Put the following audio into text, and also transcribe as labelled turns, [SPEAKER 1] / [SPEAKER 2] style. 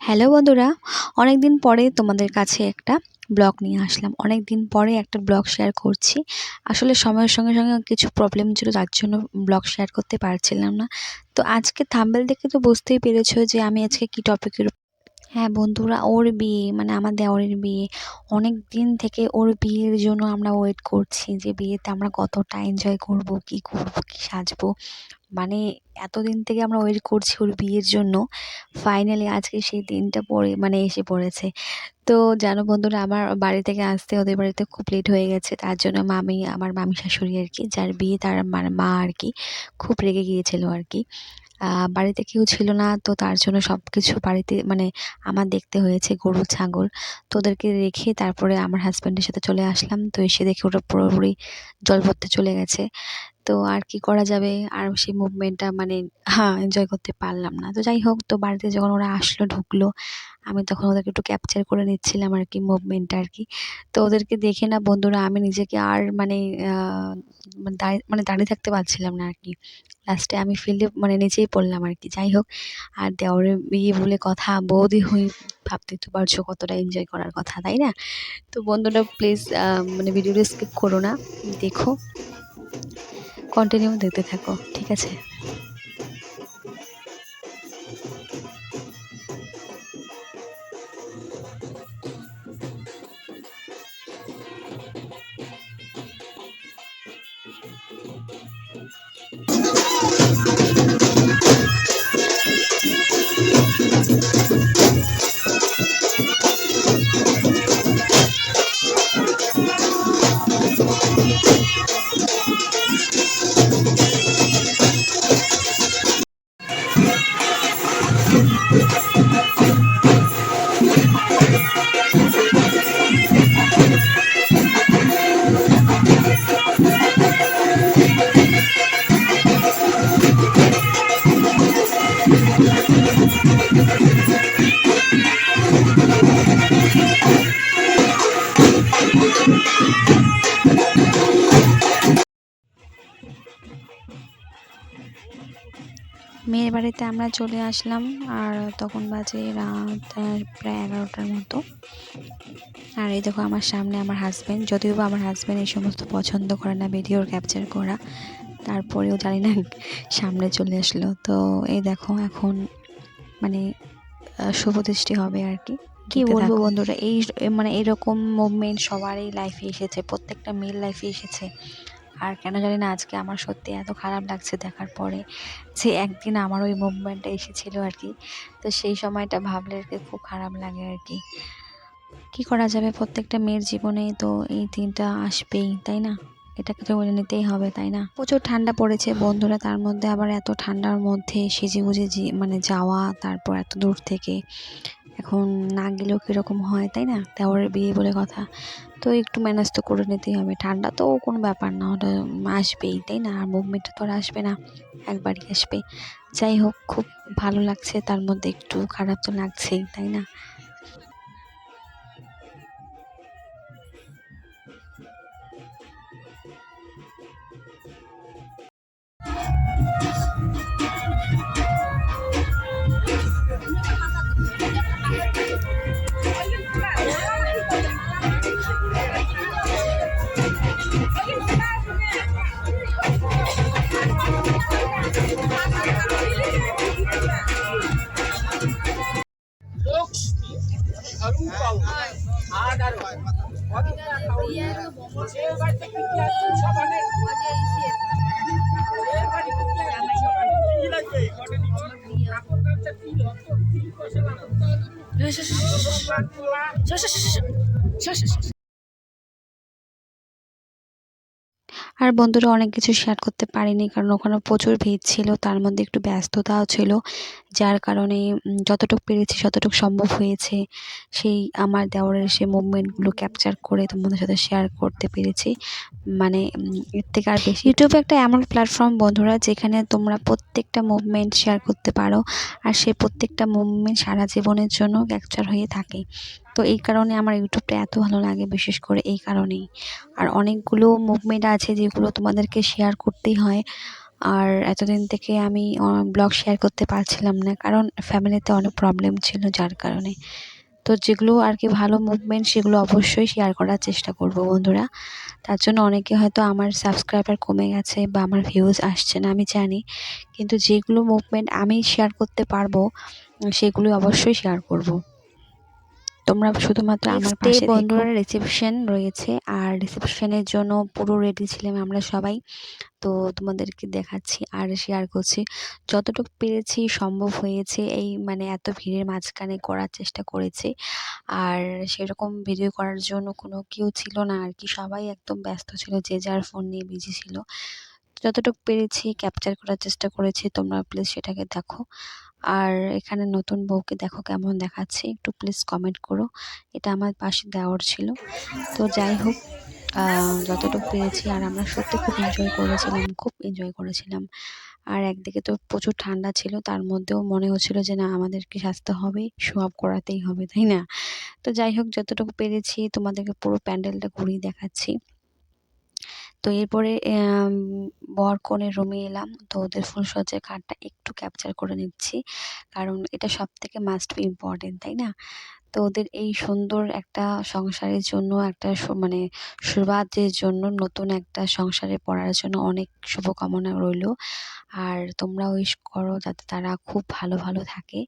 [SPEAKER 1] Hello বন্ধুরা, অনেক দিন পরে তোমাদের কাছে একটা ব্লগ নিয়ে আসলাম। অনেক দিন পরে একটা ব্লগ শেয়ার করছি। আসলে সময়ের সঙ্গে সঙ্গে কিছু প্রবলেম ছিল, যার জন্য ব্লগ শেয়ার করতে পারছিলাম না। তো আজকে থাম্বনেল দেখে তো বুঝতেই পেরেছো যে আমি আজকে কি টপিকের। হ্যাঁ বন্ধুরা, ওর বিয়ে মানে আমার দেওরের বিয়ে। অনেক দিন থেকে ওর বিয়ের জন্য আমরা ওয়েট করছি যে বিয়েতে আমরা কতটা এনজয় করব, কি সাজবো। মানে এতদিন থেকে আমরা ওয়েট করছি ওর বিয়ের জন্য। ফাইনালি আজকে সেই দিনটা এসে পড়েছে। তো জানো বন্ধুরা, আমার বাড়ি থেকে আসতে ওদের বাড়িতে খুব লেট হয়ে গেছে। তার জন্য আমার মামি শাশুড়ি আর কি, যার বিয়ে তার মানে মা আর কি, খুব রেগে গিয়েছিল আর কি। বাড়িতে কেউ ছিল না, তো তার জন্য সব কিছু বাড়িতে আমার দেখতে হয়েছে, গরু ছাগল। তো ওদেরকে রেখে তারপরে আমার হাজব্যান্ডের সাথে চলে আসলাম। তো এসে দেখে ওটা পুরোপুরি জল ভরতে চলে গেছে। তো আর কি করা যাবে, আর সেই মুভমেন্টটা হ্যাঁ, এনজয় করতে পারলাম না। তো যাই হোক, তো বাড়িতে যখন ওরা আসলো ঢুকলো, আমি তখন ওদেরকে একটু ক্যাপচার করে নিচ্ছিলাম আর কি, মুভমেন্টটা আর কি। তো ওদেরকে দেখে না বন্ধুরা, আমি নিজেকে আর দাঁড়িয়ে থাকতে পারছিলাম না আর কি। লাস্টে আমি ফিল্ডে নিচেই পড়লাম আর কি। যাই হোক, আর দেওরের বিয়ে বলে কথা, বৌদি হই, ভাবতেই তো পারছো কতটা এনজয় করার কথা, তাই না? তো বন্ধুরা প্লিজ ভিডিওটা স্কিপ করো না, দেখো, কন্টিনিউ দেখতে থাকো, ঠিক আছে? মেয়ের বাড়িতে আমরা চলে আসলাম, আর তখন বাজে রাত প্রায় 11টার মতো। আর এই দেখো আমার সামনে আমার হাজব্যান্ড, যদিও বা আমার হাজব্যান্ড এই সমস্ত পছন্দ করে না ভিডিও ক্যাপচার করা, তারপরেও জানি না সামনে চলে আসলো। তো এই দেখো এখন শুভদৃষ্টি হবে আর কি। কি বলবো বন্ধুরা, এই এরকম মুভমেন্ট সবারই লাইফে এসেছে, প্রত্যেকটা মেয়ের লাইফে এসেছে। আর কেন জানি না আজকে আমার সত্যি এত খারাপ লাগছে দেখার পরে, যে একদিন আমার ওই মুভমেন্টটা এসেছিল আর কি। তো সেই সময়টা ভাবলে আর কি খুব খারাপ লাগে আর কি। কি করা যাবে, প্রত্যেকটা মেয়ের জীবনেই তো এই দিনটা আসবেই, তাই না? এটাকে তো মেনে নিতেই হবে, তাই না? প্রচুর ঠান্ডা পড়েছে বন্ধুরা, তার মধ্যে আবার এত ঠান্ডার মধ্যে সেজেগুজে যাওয়া, তারপর এত দূর থেকে, এখন না গেলেও কীরকম হয়, তাই না? দেওরের বিয়ে বলে কথা, তো একটু ম্যানেজ তো করে নিতেই হবে। ঠান্ডা তো কোনো ব্যাপার না, ওটা আসবেই, তাই না? আর মুভমেন্টটা তো আর আসবে না, একবারই আসবে। যাই হোক, খুব ভালো লাগছে, তার মধ্যে একটু খারাপ তো লাগছেই, তাই না? আর বন্ধুরা অনেক কিছু শেয়ার করতে পারিনি, কারণ ওখানে প্রচুর ভিড় ছিল, তার মধ্যে একটু ব্যস্ততাও ছিল। যার কারণে যতটুকু পেরেছি যতটুকু সম্ভব হয়েছে সেই আমার দেওরের সেই মুভমেন্টগুলো ক্যাপচার করে তোমাদের সাথে শেয়ার করতে পেরেছি। মানে এর থেকে আর বেশি ইউটিউব একটা এমন প্ল্যাটফর্ম বন্ধুরা, যেখানে তোমরা প্রত্যেকটা মুভমেন্ট শেয়ার করতে পারো, আর সেই প্রত্যেকটা মুভমেন্ট সারা জীবনের জন্য ক্যাপচার হয়ে থাকে। তো এই কারণে আমার ইউটিউবটা এত ভালো লাগে, বিশেষ করে এই কারণেই। আর অনেকগুলো মুভমেন্ট আছে যেগুলো তোমাদেরকে শেয়ার করতেই হয়। আর এতদিন থেকে আমি ব্লগ শেয়ার করতে পারছিলাম না, কারণ ফ্যামিলিতে অনেক প্রবলেম ছিল, যার কারণে। তো যেগুলো আর কি ভালো মুভমেন্ট সেগুলো অবশ্যই শেয়ার করার চেষ্টা করব বন্ধুরা। তার জন্য অনেকে হয়তো আমার সাবস্ক্রাইবার কমে গেছে বা আমার ভিউজ আসছে না, আমি জানি। কিন্তু যেগুলো মুভমেন্ট আমি শেয়ার করতে পারবো সেগুলো অবশ্যই শেয়ার করব। তোমরা শুধুমাত্র আমার পাশে থেকো। বন্ধুরা রিসেপশন রয়েছে, আর রিসেপশনের জন্য পুরো রেডি ছিলাম আমরা সবাই। তো তোমাদেরকে দেখাচ্ছি আর শেয়ার করছি যতটুকু পেরেছি, সম্ভব হয়েছে। এই মানে এত ভিড়ের মাঝখানে করার চেষ্টা করেছি। আর সেরকম ভিডিও করার জন্য কোনো কেউ ছিল না আর কি, সবাই একদম ব্যস্ত ছিল, যে যার ফোন নিয়ে বিজি ছিল। যতটুকু পেরেছি ক্যাপচার করার চেষ্টা করেছি, তোমরা প্লিজ সেটাকে দেখো। আর এখানে নতুন বউকে দেখো কেমন দেখাচ্ছে, একটু প্লিজ কমেন্ট করো। এটা আমার পাশে দেওর ছিল। তো যাই হোক, যতটুকু পেরেছি। আর আমরা সত্যি খুব এনজয় করেছিলাম, খুব এনজয় করেছিলাম। আর একদিকে তো প্রচুর ঠান্ডা ছিল, তার মধ্যেও মনে হচ্ছিল যে না, আমাদেরকে সাজতে হবে, শো অফ করাতেই হবে, তাই না? তো যাই হোক, যতটুকু পেরেছি তোমাদেরকে পুরো প্যান্ডেলটা ঘুরিয়ে দেখাচ্ছি। তো এরপরে বর কনের রুমে এলাম। তো ওদের ফুলসজ্জার ঘাটটা একটু ক্যাপচার করে নিচ্ছি, কারণ এটা সবথেকে মাস্ট বি ইম্পর্টেন্ট, তাই না? তো ওদের এই সুন্দর একটা সংসারের জন্য, একটা মানে শুরুয়াতের জন্য, নতুন একটা সংসারে পড়ার জন্য অনেক শুভকামনা রইলো। আর তোমরা উইশ করো যাতে তারা খুব ভালো থাকে।